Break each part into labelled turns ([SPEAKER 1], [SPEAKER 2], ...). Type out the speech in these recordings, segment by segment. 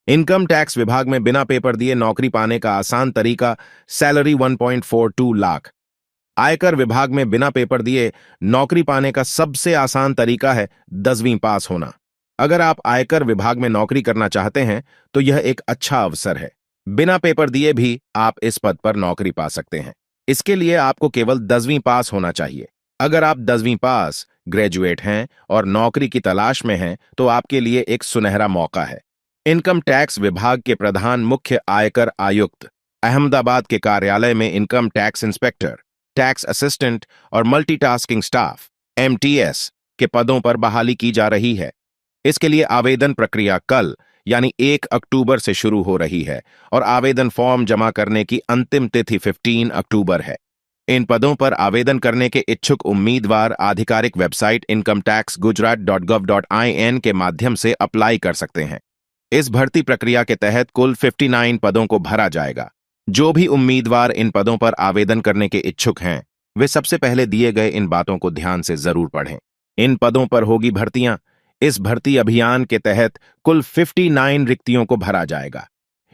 [SPEAKER 1] Income tax विभाग में बिना पेपर दिए नौकरी पाने का आसान तरीका, सैलरी 1.42 लाख। आयकर विभाग में बिना पेपर दिए नौकरी पाने का सबसे आसान तरीका है 10वीं पास होना। अगर आप आयकर विभाग में नौकरी करना चाहते हैं तो यह एक अच्छा अवसर है। बिना पेपर दिए भी आप इस पद पर नौकरी पा सकते हैं। इसके लिए आपको केवल 10वीं पास होना चाहिए। अगर आप 10वीं पास, ग्रेजुएट हैं और नौकरी की तलाश में हैं तो आपके लिए एक सुनहरा मौका है। इनकम टैक्स विभाग के प्रधान मुख्य आयकर आयुक्त, अहमदाबाद के कार्यालय में income tax inspector, tax assistant और मल्टीटास्किंग स्टाफ (MTS) के पदों पर बहाली की जा रही है। इसके लिए आवेदन प्रक्रिया कल यानी 1 अक्टूबर से शुरू हो रही है और आवेदन फॉर्म जमा करने की अंतिम तिथि 15 अक्टूबर है। इन पदों पर आवेदन करने के इच्छुक उम्मीदवार आधिकारिक वेबसाइट incometaxgujarat.gov.in के माध्यम से अप्लाई कर सकते हैं। इस भर्ती प्रक्रिया के तहत कुल 59 पदों को भरा जाएगा। जो भी उम्मीदवार इन पदों पर आवेदन करने के इच्छुक हैं, वे सबसे पहले दिए गए इन बातों को ध्यान से जरूर पढ़ें। इन पदों पर होगी भर्तियां। इस भर्ती अभियान के तहत कुल 59 रिक्तियों को भरा जाएगा।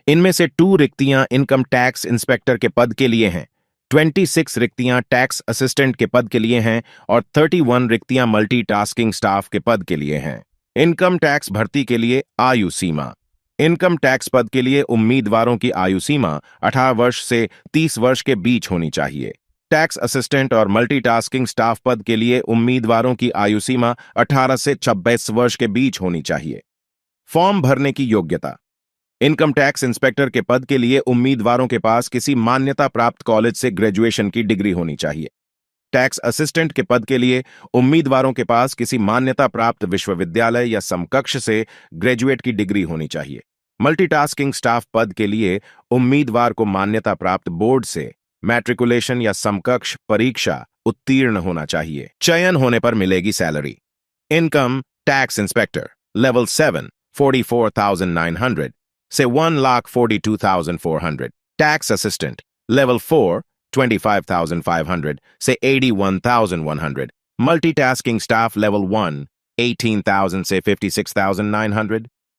[SPEAKER 1] इनमें से 2 रिक्तियां इनकम टैक्स इंस्पेक्टर के पद के लिए हैं, 26 रिक्तियां टैक्स असिस्टेंट के पद के लिए हैं और 31 रिक्तियां मल्टीटास्किंग स्टाफ के पद के लिए हैं। इनकम टैक्स भर्ती के लिए आयु सीमा। इनकम टैक्स पद के लिए उम्मीदवारों की आयु सीमा 18 वर्ष से 30 वर्ष के बीच होनी चाहिए। टैक्स असिस्टेंट और मल्टीटास्किंग स्टाफ पद के लिए उम्मीदवारों की आयु सीमा 18 से 26 वर्ष के बीच होनी चाहिए। फॉर्म भरने की योग्यता। इनकम टैक्स इंस्पेक्टर के पद के लिए उम्मीदवारों के पास किसी मान्यता प्राप्त कॉलेज से ग्रेजुएशन की डिग्री होनी चाहिए। टैक्स असिस्टेंट के पद के लिए उम्मीदवारों के पास किसी मान्यता प्राप्त विश्वविद्यालय या समकक्ष से ग्रेजुएट की डिग्री होनी चाहिए। मल्टीटास्किंग स्टाफ पद के लिए उम्मीदवार को मान्यता प्राप्त बोर्ड से मैट्रिकुलेशन या समकक्ष परीक्षा उत्तीर्ण होना चाहिए। चयन होने पर मिलेगी salary. Income tax inspector level 7 44,900 से 1,42,400। टैक्स असिस्टेंट लेवल 4 25,500 से 81,100। मल्टीटास्किंग स्टाफ लेवल 1 18,000 से 56,900।